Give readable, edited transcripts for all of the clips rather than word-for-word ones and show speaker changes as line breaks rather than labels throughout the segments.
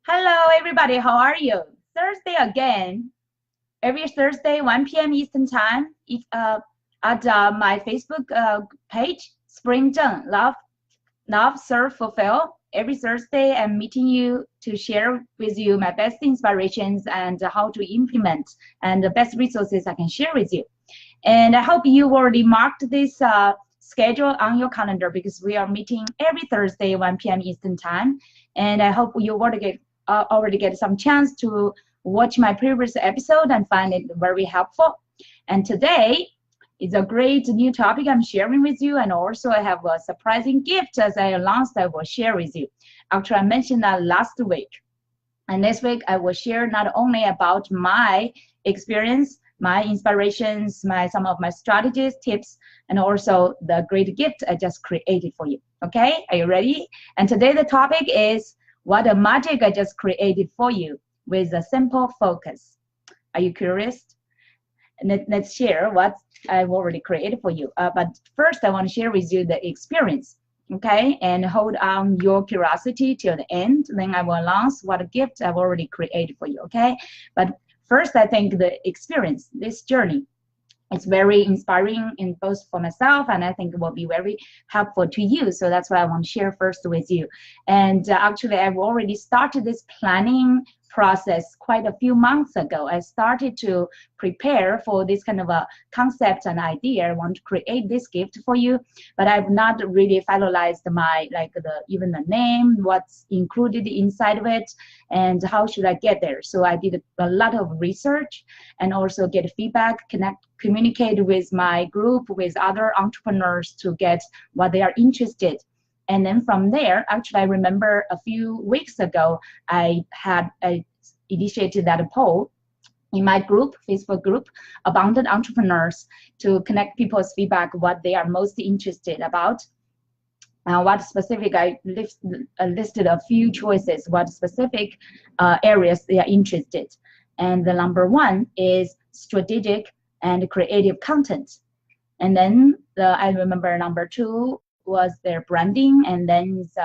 Hello, everybody. How are you? Thursday again. Every Thursday, 1 p.m. Eastern Time. It's at my Facebook page, Spring Zheng, Love, Serve, Fulfill. Every Thursday, I'm meeting you to share with you my best inspirations and how to implement and the best resources I can share with you. And I hope you already marked this schedule on your calendar because we are meeting every Thursday, 1 p.m. Eastern Time. And I hope you already get some chance to watch my previous episode and find it very helpful. And today is a great new topic I'm sharing with you. And also I have a surprising gift as I announced I will share with you. Actually, I mentioned that last week. And this week I will share not only about my experience, my inspirations, some of my strategies, tips, and also the great gift I just created for you. Okay, are you ready? And today the topic is what a magic I just created for you with a simple focus. Are you curious? Let's share what I've already created for you. But first I want to share with you the experience. Okay, and hold on your curiosity till the end. Then I will announce what gift I've already created for you. Okay, but first I think the experience, this journey, it's very inspiring in both for myself, and I think it will be very helpful to you. So that's why I want to share first with you. And actually, I've already started this planning process quite a few months ago. I started to prepare for this kind of a concept and idea. I want to create this gift for you, but I've not really finalized my even the name, what's included inside of it, and how should I get there. So I did a lot of research and also get feedback, communicate with my group, with other entrepreneurs to get what they are interested. And then from there, actually, I remember a few weeks ago, I initiated that poll in my group, Facebook group, Abundant Entrepreneurs, to connect people's feedback, what they are most interested about. What specific, I listed a few choices, what specific areas they are interested. And the number one is strategic and creative content. And then I remember number two was their branding, and then it's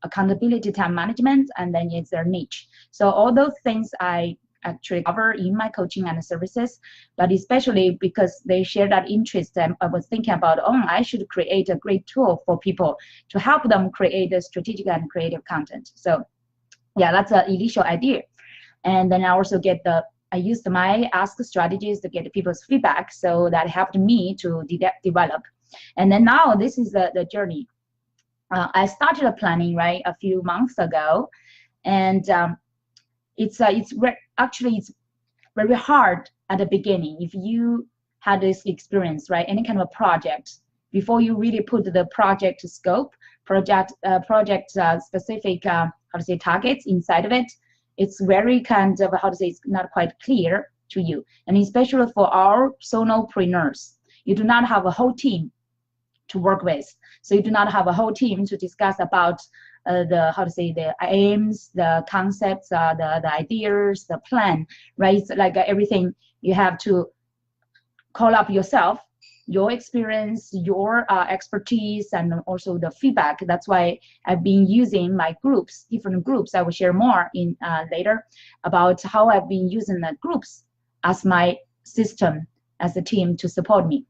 accountability, time management, and then it's their niche. So all those things I actually cover in my coaching and services, but especially because they share that interest, I was thinking about, I should create a great tool for people to help them create a strategic and creative content. So yeah, that's an initial idea. And then I also I used my ask strategies to get people's feedback, so that helped me to develop. And then now this is the journey. I started planning a few months ago, and actually it's very hard at the beginning if you had this experience, any kind of a project. Before you really put the project scope, project specific targets inside of it, it's very kind of it's not quite clear to you. And especially for our solopreneurs, you do not have a whole team to work with. So you do not have a whole team to discuss about the aims, the concepts, the ideas, the plan, right? It's like everything you have to call up yourself, your experience, your expertise, and also the feedback. That's why I've been using my groups, different groups. I will share more in later about how I've been using the groups as my system, as a team to support me.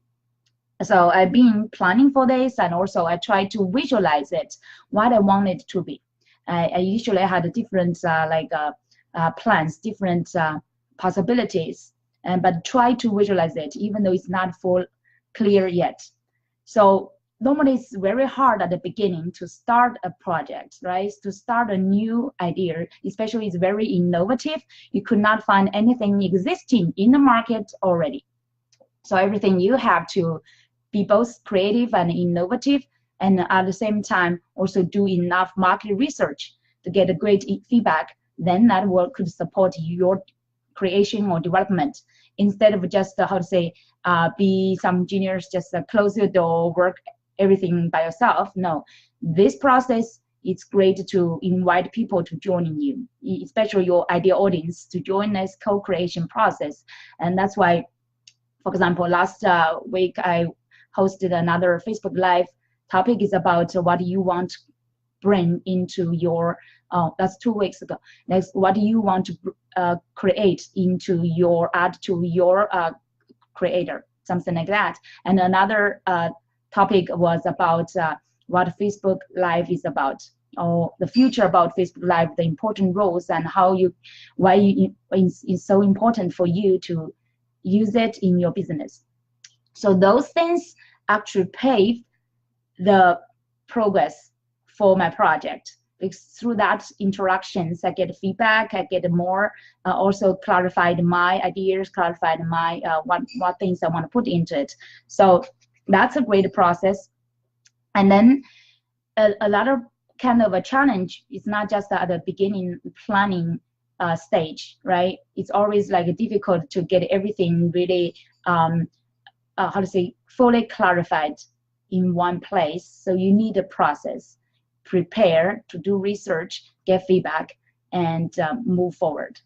So I've been planning for this, and also I try to visualize it, what I want it to be. I usually had different plans, different possibilities, but try to visualize it, even though it's not full clear yet. So normally it's very hard at the beginning to start a project, right? To start a new idea, especially it's very innovative. You could not find anything existing in the market already. So everything you have to be both creative and innovative, and at the same time also do enough market research to get a great feedback. Then that could support your creation or development, instead of just be some engineers, just close your door, work everything by yourself. No, this process, it's great to invite people to join you, especially your ideal audience, to join this co-creation process. And that's why, for example, last week I hosted another Facebook Live. Topic is about what you want bring into your, that's 2 weeks ago. Next, what do you want to create into your, add to your creator, something like that. And another topic was about what Facebook Live is about, or the future about Facebook Live, the important roles and why it's so important for you to use it in your business. So those things actually paved the progress for my project. Because through that interactions, I get feedback, I get more, also clarified my ideas, clarified my what things I want to put into it. So that's a great process. And then a lot of kind of a challenge is not just at the beginning planning stage, right? It's always like difficult to get everything really, how to say, fully clarified in one place. So you need a process, prepare, to do research, get feedback, and move forward.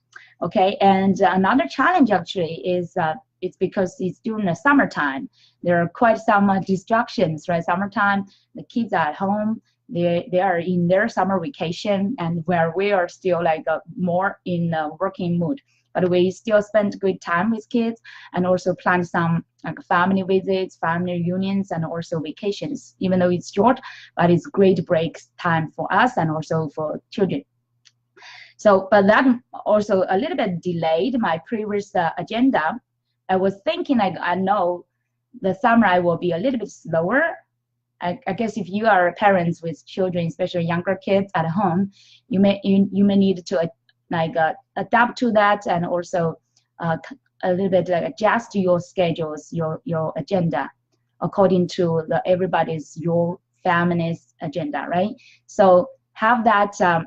Okay, and another challenge actually is it's because it's during the summertime. There are quite some distractions, right? Summertime, the kids are at home, they are in their summer vacation, and where we are still like more in working mood. But we still spend good time with kids, and also plan some like family visits, family reunions, and also vacations. Even though it's short, but it's great break time for us and also for children. So, but that also a little bit delayed my previous agenda. I was thinking, like, I know the summer I will be a little bit slower. I guess if you are parents with children, especially younger kids at home, you may need to adapt to that, and also a little bit like adjust your schedules, your agenda according to your family's agenda, right? So have that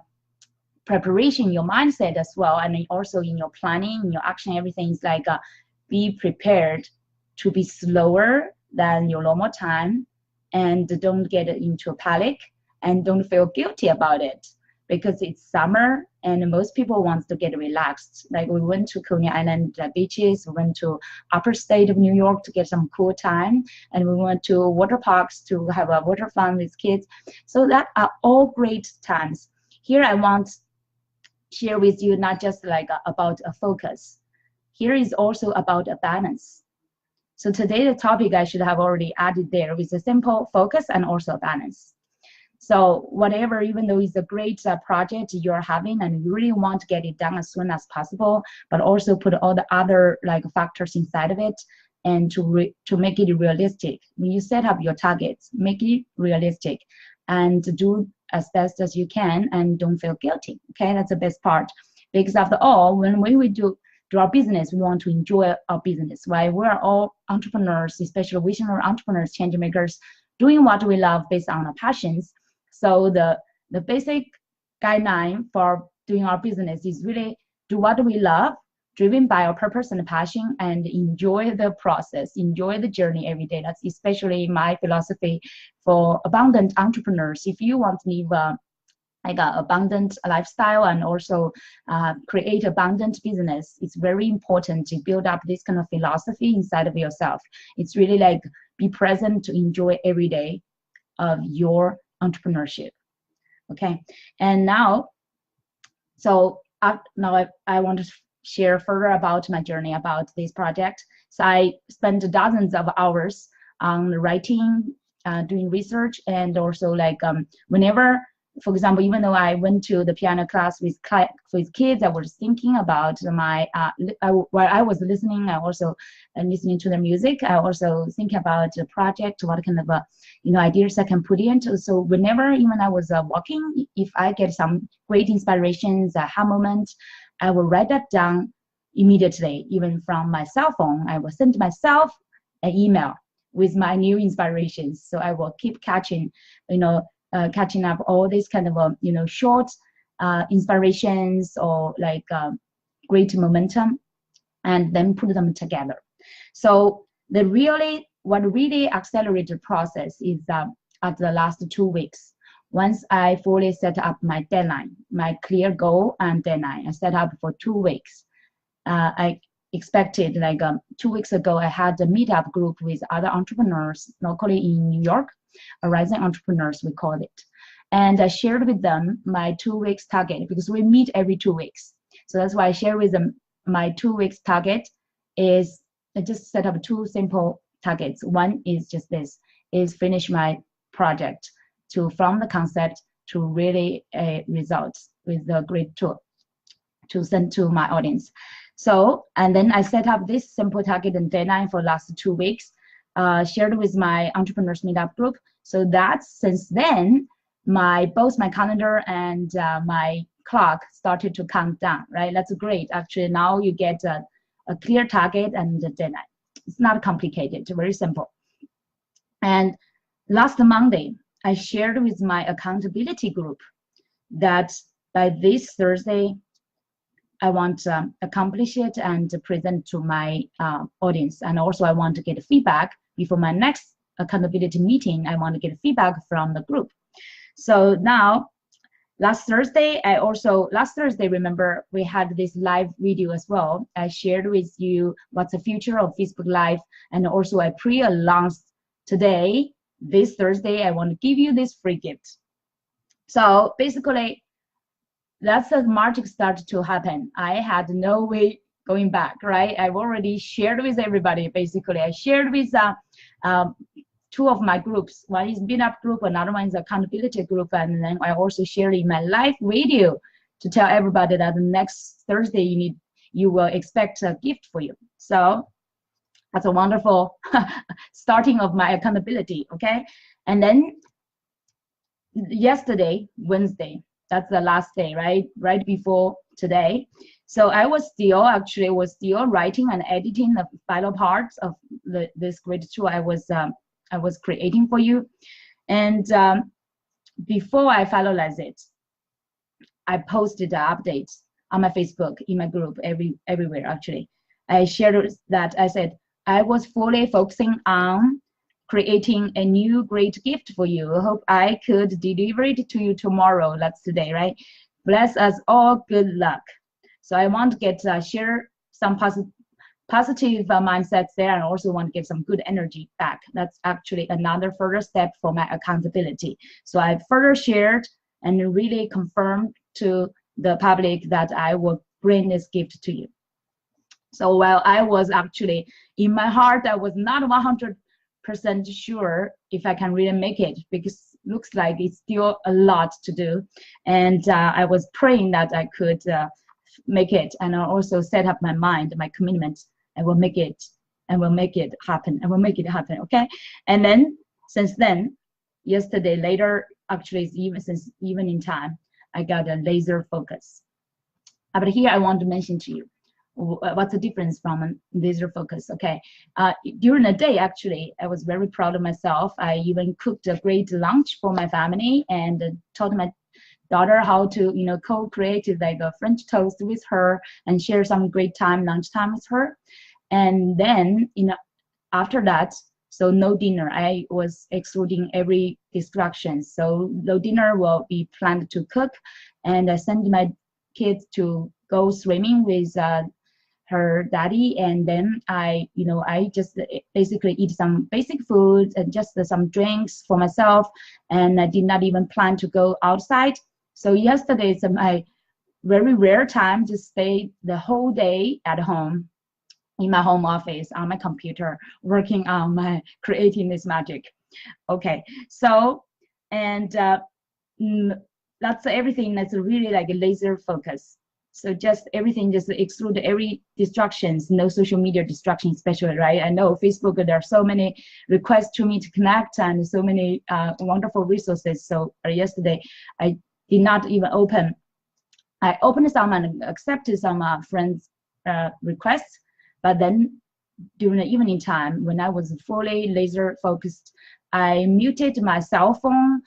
preparation, your mindset as well, and also in your planning, in your action, everything is like be prepared to be slower than your normal time, and don't get into a panic, and don't feel guilty about it, because it's summer and most people want to get relaxed. Like we went to Coney Island beaches, we went to upper state of New York to get some cool time, and we went to water parks to have a water fun with kids. So that are all great times. Here I want to share with you not just like about a focus. Here is also about a balance. So today the topic I should have already added there with a simple focus and also a balance. So whatever, even though it's a great project you're having and you really want to get it done as soon as possible, but also put all the other like factors inside of it, and to make it realistic. When you set up your targets, make it realistic and do as best as you can, and don't feel guilty. Okay, that's the best part. Because after all, when we do our business, we want to enjoy our business, right? We're all entrepreneurs, especially visionary entrepreneurs, change makers, doing what we love based on our passions. So the basic guideline for doing our business is really do what we love, driven by our purpose and passion, and enjoy the process, enjoy the journey every day. That's especially my philosophy for abundant entrepreneurs. If you want to live like an abundant lifestyle and also create abundant business, it's very important to build up this kind of philosophy inside of yourself. It's really like be present to enjoy every day of your entrepreneurship. Okay, and now, so now I want to share further about my journey about this project. So I spent dozens of hours on writing, doing research, and also like whenever, for example, even though I went to the piano class with kids, I was thinking about my, while I was listening, I also listening to the music. I also think about the project, what kind of ideas I can put into. So whenever, even I was walking, if I get some great inspirations, aha moment, I will write that down immediately, even from my cell phone. I will send myself an email with my new inspirations. So I will keep catching, catching up all these kind of short inspirations or like great momentum, and then put them together. So what really accelerated the process is at the last 2 weeks. Once I fully set up my deadline, my clear goal and deadline, I set up for 2 weeks. I expected, like 2 weeks ago, I had a meetup group with other entrepreneurs locally in New York, rising entrepreneurs, we call it. And I shared with them my 2 weeks target because we meet every 2 weeks. So that's why I share with them my 2 weeks target is I just set up 2 simple targets. One is just this, is finish my project from the concept to really a results with a great tool to send to my audience. So, and then I set up this simple target and deadline for last 2 weeks, shared with my entrepreneurs meetup group. So that since then, both my calendar and my clock started to count down, right? That's great. Actually, now you get a clear target and a deadline. It's not complicated, very simple. And last Monday, I shared with my accountability group that by this Thursday, I want to accomplish it and present to my audience. And also I want to get feedback before my next accountability meeting. I want to get feedback from the group. So now, last Thursday, remember, we had this live video as well. I shared with you what's the future of Facebook Live. And also I pre-announced today, this Thursday, I want to give you this free gift. So basically, that's the magic started to happen. I had no way going back, right? I've already shared with everybody, basically. I shared with 2 of my groups. One is meetup group, another one is accountability group, and then I also shared in my live video to tell everybody that next Thursday you will expect a gift for you. So that's a wonderful starting of my accountability, okay? And then yesterday, Wednesday, that's the last day, right before today. So I was still writing and editing the final parts of this great tool I was creating for you. And before I finalize it, I posted the updates on my Facebook, in my group, everywhere actually. I shared that I said I was fully focusing on creating a new great gift for you. I hope I could deliver it to you tomorrow. That's today, right? Bless us all. Good luck. So I want to share some positive mindsets there, and also want to give some good energy back. That's actually another further step for my accountability. So I further shared and really confirmed to the public that I will bring this gift to you. So while I was actually, in my heart, I was not 100% sure if I can really make it, because looks like it's still a lot to do. And I was praying that I could make it, and I also set up my mind, my commitment. I will make it, and will make it happen. I will make it happen, okay? And then, since then, yesterday, later, actually, since evening time, I got a laser focus. But here I want to mention to you, what's the difference from laser focus, okay? During the day, actually, I was very proud of myself. I even cooked a great lunch for my family and taught my daughter how to, co-create like a French toast with her and share some great lunchtime with her. And then, after that, so no dinner. I was excluding every distraction. So no dinner will be planned to cook, and I sent my kids to go swimming with her daddy, and then I just basically eat some basic food and just some drinks for myself, and I did not even plan to go outside. So yesterday is my very rare time to stay the whole day at home in my home office on my computer, working on my creating this magic. Okay, so and that's everything. That's really like a laser focus. So just everything, just exclude every distractions, no social media distractions, especially, right? I know Facebook, there are so many requests to me to connect and so many wonderful resources. So yesterday, I did not even open. I opened some and accepted some friends' requests, but then during the evening time, when I was fully laser focused, I muted my cell phone,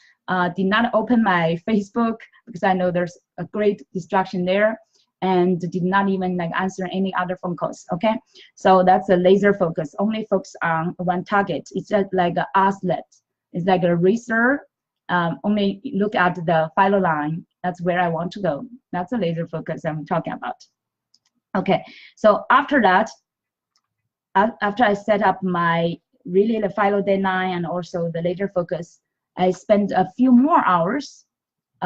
did not open my Facebook because I know there's a great distraction there, and did not even answer any other phone calls, okay? So that's a laser focus, only focus on one target. It's just like an athlete. It's like a racer, only look at the final line. That's where I want to go. That's a laser focus I'm talking about. Okay, so after that, after I set up my really the final deadline and also the laser focus, I spent a few more hours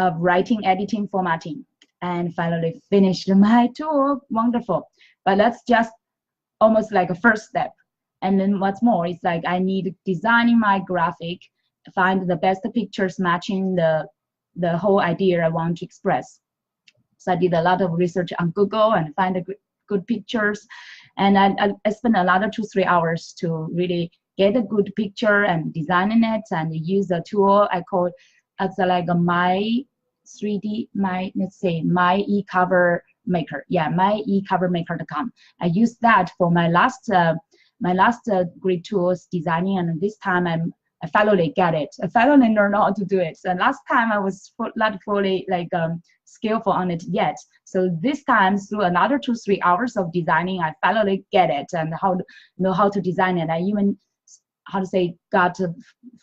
of writing, editing, formatting, and finally finished my tool. Wonderful. But that's just almost like a first step. And then what's more, it's like I need designing my graphic, find the best pictures matching the whole idea I want to express. So I did a lot of research on Google and find a good pictures. And I spent a lot of 2-3 hours to really get a good picture and designing it and use a tool I call it's like a my eCover maker. Yeah, my eCovermaker.com. I used that for my last grid tools designing, and this time I finally get it. I finally learned how to do it. So last time I was not fully like skillful on it yet. So this time through another 2-3 hours of designing, I finally get it and know how to design it. I even got 4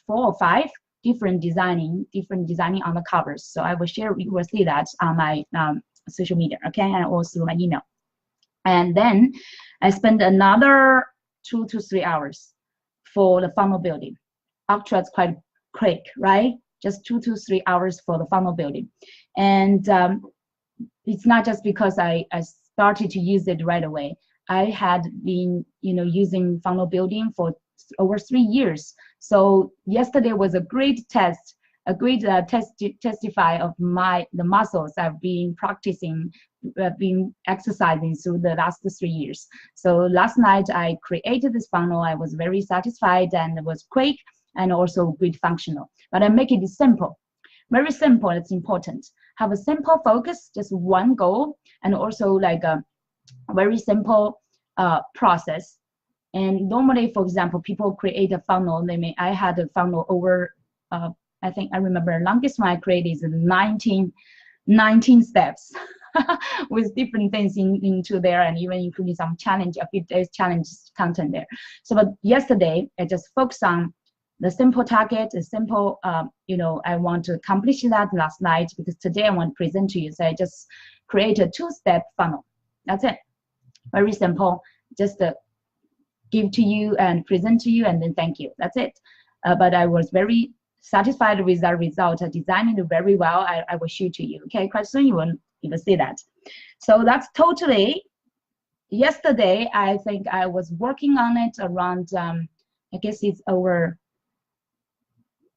or 5 different designing on the covers. So I will share. You will see that on my social media, okay, and also my email. And then I spent another 2 to 3 hours for the funnel building. Actually, it's quite quick, right? Just 2 to 3 hours for the funnel building. And it's not just because I started to use it right away. I had been, using funnel building for over 3 years. So yesterday was a great test, testify of the muscles I've been practicing, been exercising through the last 3 years. So last night I created this funnel. I was very satisfied and it was quick and also good functional. But I make it simple, very simple. It's important. Have a simple focus, just one goal, and also like a very simple process. And normally, for example, people create a funnel. I had a funnel over, I think I remember longest one I created is 19 steps with different things into there, and even including some challenge, a few days challenge content there. So but yesterday, I just focused on the simple target, a simple, I want to accomplish that last night because today I want to present to you. So I just create a 2-step funnel. That's it. Very simple. Just give to you and present to you and then thank you. That's it. But I was very satisfied with that result. I designed it very well. I will show to you. Okay, quite soon you will see that. So that's totally. Yesterday, I think I was working on it around, I guess it's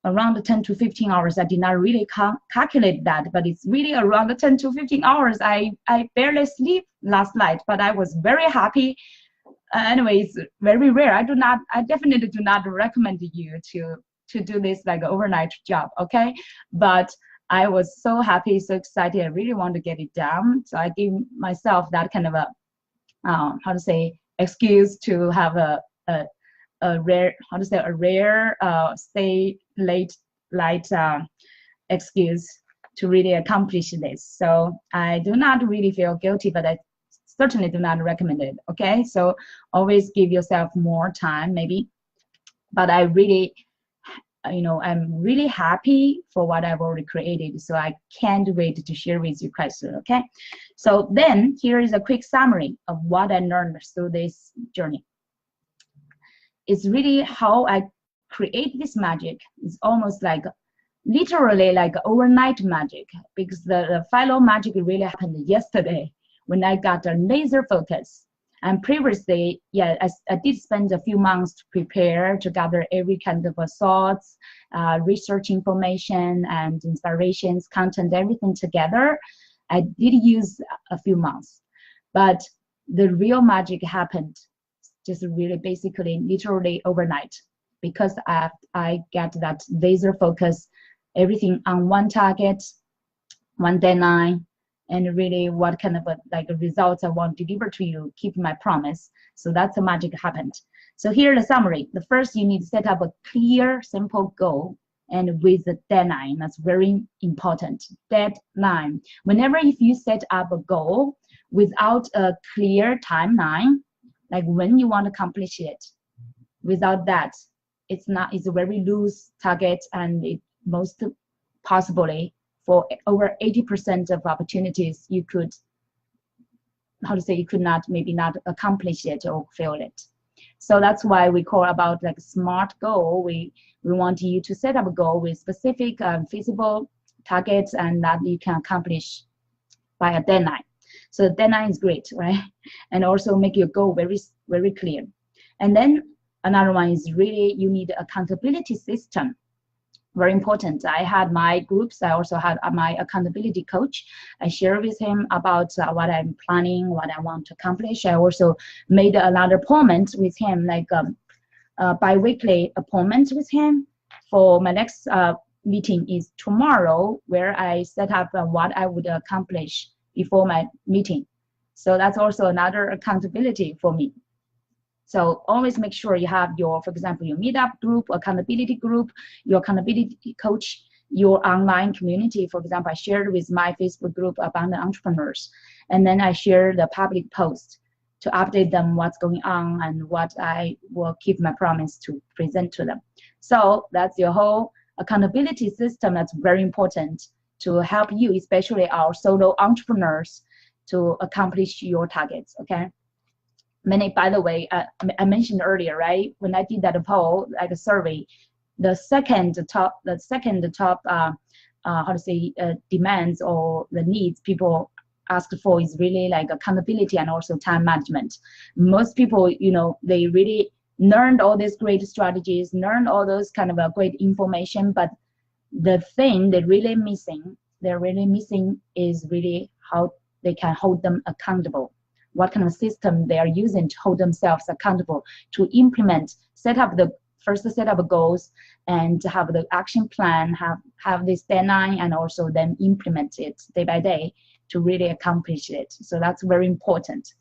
around 10 to 15 hours. I did not really calculate that, but it's really around 10 to 15 hours. I barely sleep last night, but I was very happy. Anyway, it's very rare. I definitely do not recommend you to do this like overnight job, okay? But I was so happy, so excited. I really want to get it done. So I gave myself that kind of a, excuse to have a rare, stay late excuse to really accomplish this. So I do not really feel guilty, but I certainly do not recommend it, okay? So always give yourself more time maybe. But I really, I'm really happy for what I've already created. So I can't wait to share with you quite soon, okay? So then here is a quick summary of what I learned through this journey. It's really how I create this magic. It's almost like literally like overnight magic, because the final magic really happened yesterday when I got a laser focus. And previously, yeah, I did spend a few months to prepare, to gather every kind of thoughts, research information and inspirations, content, everything together. I did use a few months, but the real magic happened just really basically literally overnight, because I get that laser focus, everything on one target, one deadline, and really what kind of results I want to deliver to you, keep my promise. So that's the magic happened. So here the summary. The first, you need to set up a clear, simple goal and with a deadline. That's very important. Deadline. Whenever if you set up a goal without a clear timeline, like when you want to accomplish it, without that, it's a very loose target, and it most possibly for over 80% of opportunities, you could, you could maybe not accomplish it or fail it. So that's why we call about like smart goal. We want you to set up a goal with specific feasible targets and that you can accomplish by a deadline. So the deadline is great, right? And also make your goal very, very clear. And then another one is really you need accountability system. Very important. I had my groups. I also had my accountability coach. I share with him about what I'm planning, what I want to accomplish. I also made another appointment with him, like bi-weekly appointment with him. For my next meeting is tomorrow, where I set up what I would accomplish before my meeting. So that's also another accountability for me. So always make sure you have your, for example, your meetup group, accountability group, your accountability coach, your online community. For example, I shared with my Facebook group Abundant Entrepreneurs, and then I share the public post to update them what's going on and what I will keep my promise to present to them. So that's your whole accountability system. That's very important to help you, especially our solo entrepreneurs, to accomplish your targets. Okay. Many, by the way, I mentioned earlier, right? When I did that poll, like a survey, the second top, demands or the needs people ask for is really like accountability and also time management. Most people, they really learned all these great strategies, learned all those kind of great information, but the thing they're really missing is really how they can hold them accountable. What kind of system they are using to hold themselves accountable, to implement, set up goals and have the action plan, have this deadline, and also then implement it day by day to really accomplish it. So that's very important.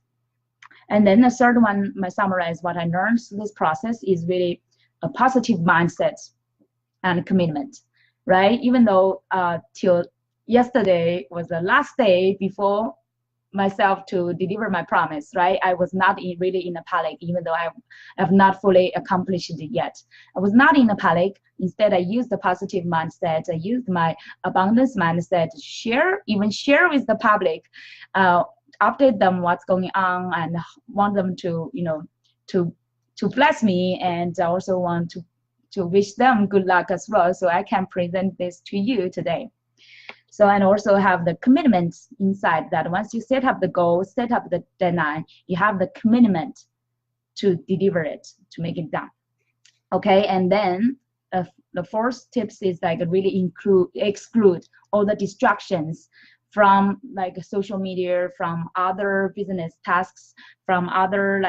And then the third one, I summarize what I learned through this process, is really a positive mindset and commitment, right? Even though till yesterday was the last day before myself to deliver my promise, right? I was not really in a panic, even though I have not fully accomplished it yet. I was not in a panic. Instead, I used the positive mindset. I used my abundance mindset to share with the public, update them what's going on, and want them to, to bless me, and I also want to wish them good luck as well, so I can present this to you today. So, and also have the commitment inside that once you set up the goal, set up the deadline, you have the commitment to deliver it, to make it done. Okay, and then the fourth tips is like really exclude all the distractions from like social media, from other business tasks, from other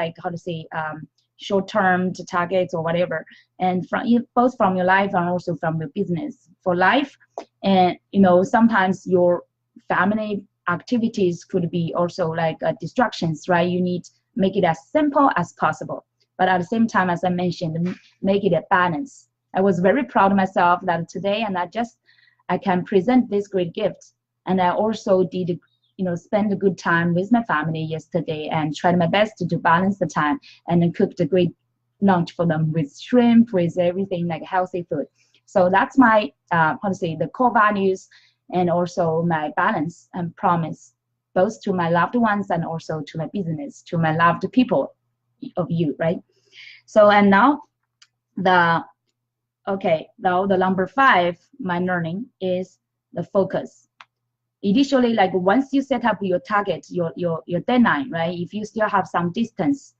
short-term targets or whatever, and both from your life and also from your business. For life, and sometimes your family activities could be also like distractions, right? You need to make it as simple as possible, but at the same time, as I mentioned, make it a balance. I was very proud of myself that today, and I can present this great gift, and I also did spend a good time with my family yesterday and tried my best to balance the time, and then cooked a great lunch for them with shrimp, with everything like healthy food. So that's my the core values, and also my balance and promise, both to my loved ones and also to my business, to my loved people of you, right? So, and now the number 5, my learning is the focus. Initially, like once you set up your target, your deadline, right? If you still have some distance,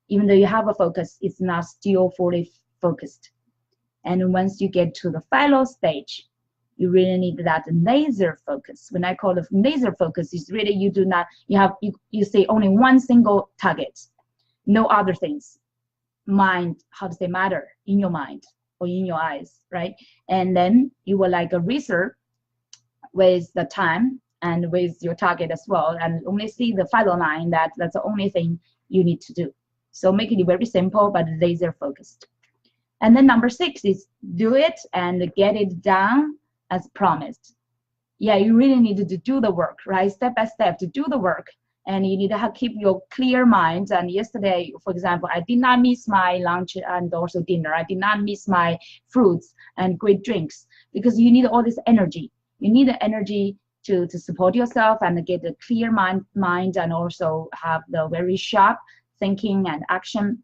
even though you have a focus, it's not still fully focused. And once you get to the final stage, you really need that laser focus. When I call it laser focus, is really you say only one single target, no other things. Matter in your mind or in your eyes, right? And then you will like a research with the time and with your target as well, and only see the final line. That's the only thing you need to do. So make it very simple but laser focused. And then number 6 is do it and get it done as promised. Yeah, you really need to do the work, right? Step by step to do the work, and you need to keep your clear mind. And yesterday, for example, I did not miss my lunch and also dinner. I did not miss my fruits and great drinks, because you need all this energy. You need the energy to support yourself and get a clear mind and also have the very sharp thinking and action,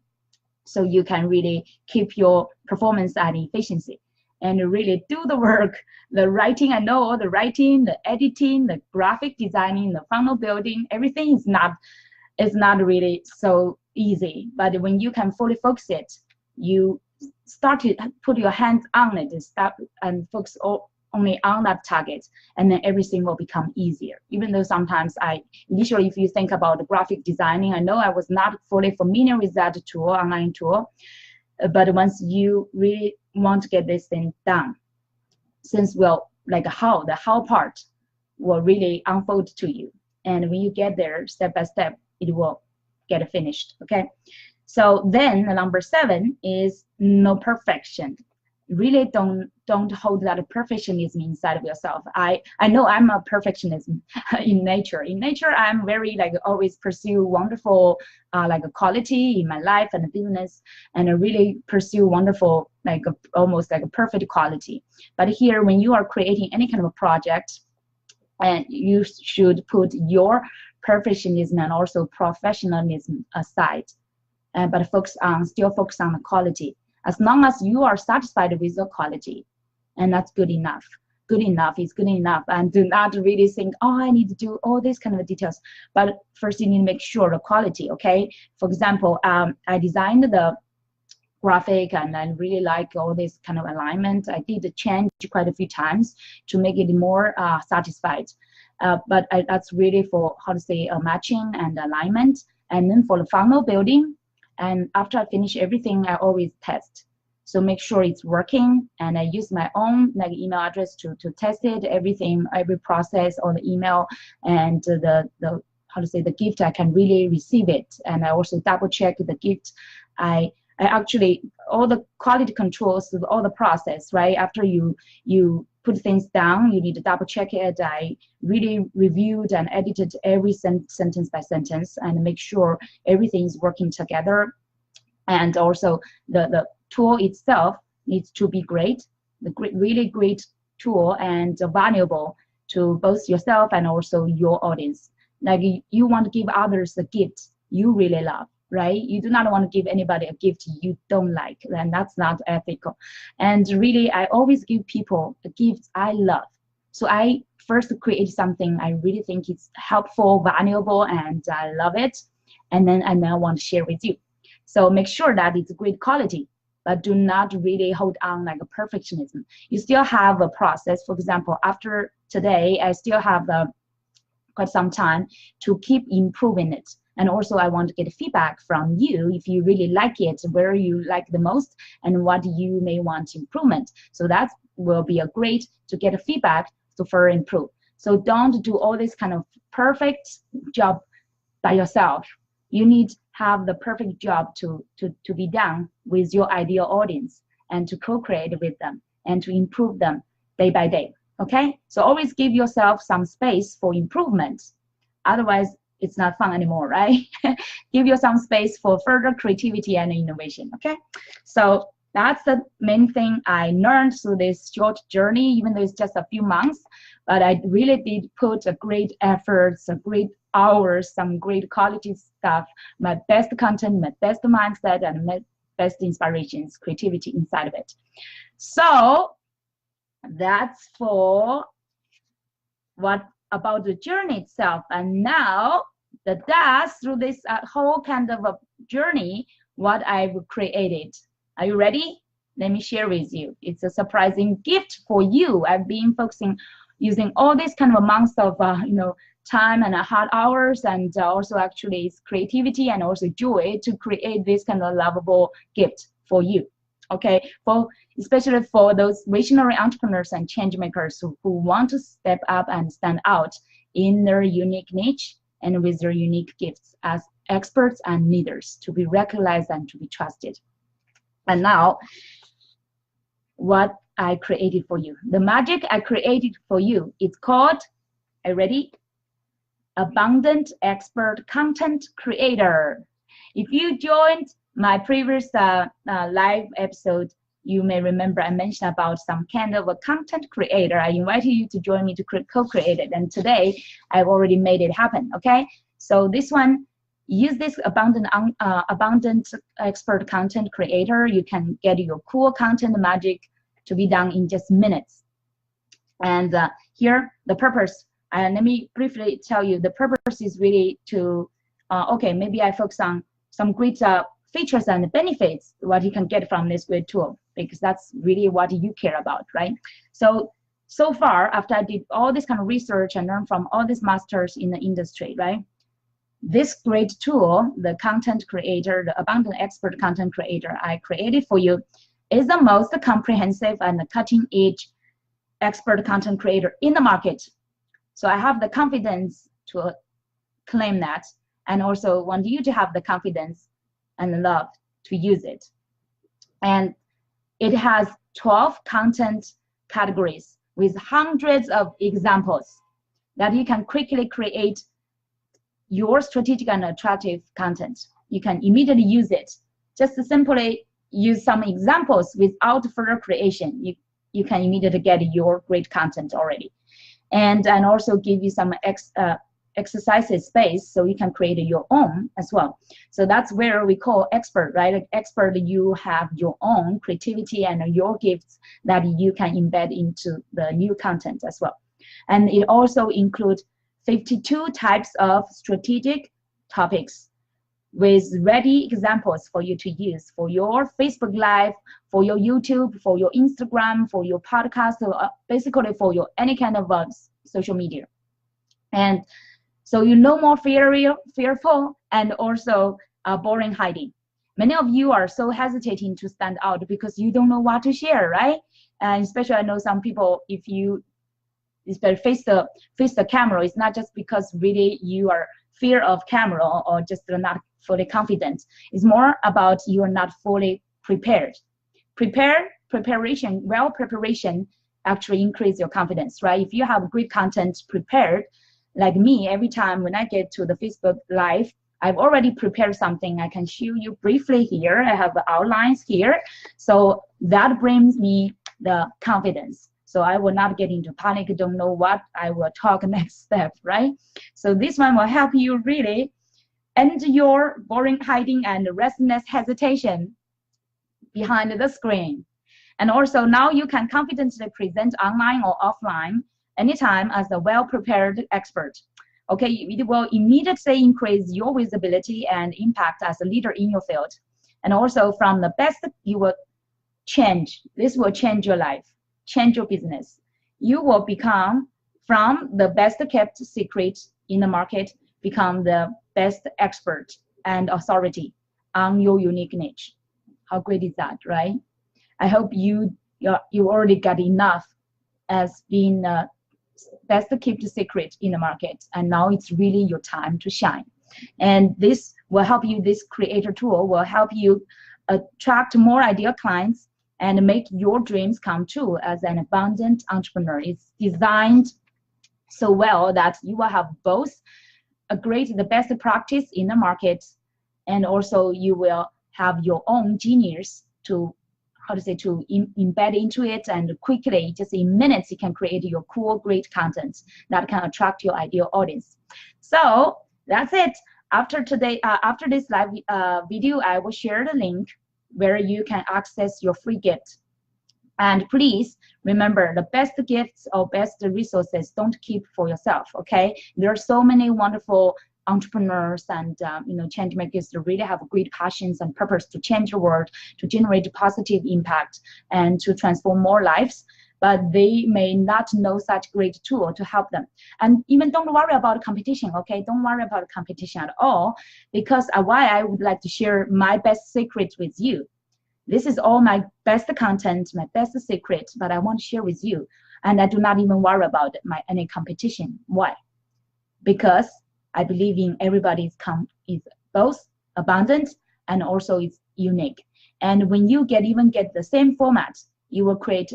so you can really keep your performance and efficiency. and really do the work. The writing, I know all the writing, the editing, the graphic designing, the funnel building, everything is not really so easy. But when you can fully focus it, you start to put your hands on it and start and focus only on that target, and then everything will become easier. Even though sometimes initially, if you think about the graphic designing, I know I was not fully familiar with that tool, online tool, but once you really want to get this thing done, since the how part will really unfold to you, and when you get there step by step, it will get finished. Okay, so then the number 7 is no perfection. Really don't hold that perfectionism inside of yourself. I know I'm a perfectionism in nature. In nature, I'm very always pursue wonderful quality in my life and business, and I really pursue wonderful almost a perfect quality. But here, when you are creating any kind of a project, and you should put your perfectionism and also professionalism aside, but still focus on the quality. As long as you are satisfied with your quality, and that's good enough. Good enough is good enough, and do not really think, oh, I need to do all these kind of details. But first, you need to make sure the quality. Okay. For example, I designed the graphic, and I really like all this kind of alignment. I did change quite a few times to make it more satisfied. But that's really for matching and alignment. And then for the funnel building, and after I finish everything, I always test. So make sure it's working, and I use my own email address to test it, everything, every process on the email, and the gift, I can really receive it. And I also double check the gift. I actually, all the quality controls, all the process, right? After you put things down, you need to double check it. I really reviewed and edited every sentence by sentence, and make sure everything is working together. And also the tool itself needs to be great, really great tool, and valuable to both yourself and also your audience. You want to give others a gift you really love, right? You do not want to give anybody a gift you don't like, and that's not ethical. And really, I always give people the gifts I love. So I first create something I really think it's helpful, valuable, and I love it, and then I want to share with you. So make sure that it's great quality, but do not really hold on like a perfectionism. You still have a process. For example, after today, I still have quite some time to keep improving it. And also, I want to get feedback from you if you really like it, where you like the most, and what you may want improvement. So that will be a great to get a feedback to further improve. So don't do all this kind of perfect job by yourself. You need to have the perfect job to be done with your ideal audience, and to co-create with them and to improve them day by day. Okay? So always give yourself some space for improvement. Otherwise, it's not fun anymore, right? Give yourself some space for further creativity and innovation. Okay? So that's the main thing I learned through this short journey, even though it's just a few months. But I really did put a great effort, some great hours, some great quality stuff, my best content, my best mindset, and my best inspirations, creativity inside of it. So that's for what about the journey itself. And now that's through this whole kind of a journey, what I've created. Are you ready? Let me share with you. It's a surprising gift for you. I've been focusing, using all these kind of amounts of time and hard hours, and also actually it's creativity and also joy to create this kind of lovable gift for you. Okay, especially for those visionary entrepreneurs and change makers who want to step up and stand out in their unique niche and with their unique gifts as experts and leaders, to be recognized and to be trusted. And now, what I created for you, the magic I created for you, it's called, are you ready? Abundant Expert Content Creator. If you joined my previous live episode, you may remember I mentioned about some kind of a content creator. I invited you to join me to co-create it, and today I've already made it happen. Okay, so this one, use this abundant expert content creator. You can get your cool content magic to be done in just minutes. And here, the purpose, and let me briefly tell you, the purpose is really to, okay, maybe I focus on some great features and benefits, what you can get from this great tool, because that's really what you care about, right? So far, after I did all this kind of research and learned from all these masters in the industry, right? This great tool, the content creator, the abundant expert content creator I created for you, is the most comprehensive and cutting edge expert content creator in the market. So I have the confidence to claim that, and also want you to have the confidence and love to use it. And it has 12 content categories with hundreds of examples that you can quickly create your strategic and attractive content. You can immediately use it. Just simply use some examples without further creation. You can immediately get your great content already. And also give you some exercises space so you can create your own as well. So that's where we call expert, right? Like expert, you have your own creativity and your gifts that you can embed into the new content as well. And it also includes 52 types of strategic topics with ready examples for you to use for your Facebook Live, for your YouTube, for your Instagram, for your podcast, or basically for your any kind of social media. And so you're no more fearful and also boring hiding. Many of you are so hesitating to stand out because you don't know what to share, right? And especially I know some people, if you face the camera, it's not just because really you are fear of camera or just not fully confident. It's more about you are not fully prepared. Preparation actually increase your confidence, right? If you have great content prepared, like me, every time when I get to the Facebook Live, I've already prepared something. I can show you briefly here. I have the outlines here. So that brings me the confidence. So I will not get into panic, don't know what I will talk next step, right? So this one will help you really end your boring hiding and restless hesitation behind the screen. And also now you can confidently present online or offline anytime as a well-prepared expert. Okay, it will immediately increase your visibility and impact as a leader in your field. And also from the best, you will change. This will change your life, change your business. You will become from the best kept secret in the market, become the best expert and authority on your unique niche. How great is that, right? I hope you already got enough as being best kept secret in the market, and now it's really your time to shine. And this will help you, this creator tool will help you attract more ideal clients and make your dreams come true as an abundant entrepreneur. It's designed so well that you will have both the best practice in the market, and also you will have your own genius to embed into it, and quickly, just in minutes, you can create your cool, great content that can attract your ideal audience. So that's it. After this live video, I will share the link where you can access your free gift. And please remember, the best gifts or best resources don't keep for yourself, okay? There are so many wonderful entrepreneurs and change makers that really have great passions and purpose to change the world, to generate positive impact, and to transform more lives, but they may not know such great tool to help them. And even don't worry about competition, okay? Don't worry about competition at all, because why I would like to share my best secret with you. This is all my best content, my best secret, but I want to share with you. And I do not even worry about any competition. Why? Because I believe in everybody is both abundant and also is unique. And when you get the same format, you will create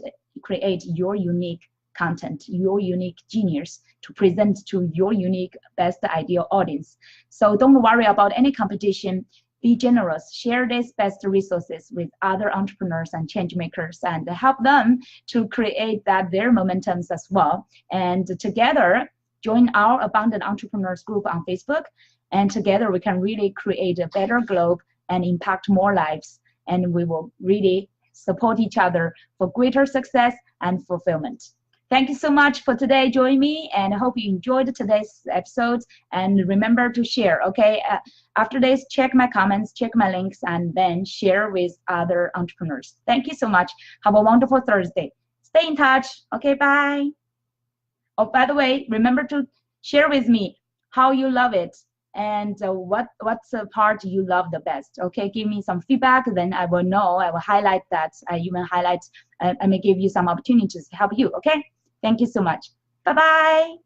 your unique content, your unique genius to present to your unique best ideal audience. So don't worry about any competition. Be generous. Share these best resources with other entrepreneurs and change makers, and help them to create their momentums as well. And together, join our Abundant Entrepreneurs group on Facebook, and together we can really create a better globe and impact more lives, and we will really support each other for greater success and fulfillment. Thank you so much for today joining me, and I hope you enjoyed today's episode. And remember to share, okay? After this, check my comments, check my links, and then share with other entrepreneurs. Thank you so much. Have a wonderful Thursday. Stay in touch. Okay, bye. Oh, by the way, remember to share with me how you love it and what's the part you love the best. Okay, give me some feedback, then I will know. I will highlight that. I even highlight. I may give you some opportunities to help you. Okay, thank you so much. Bye bye.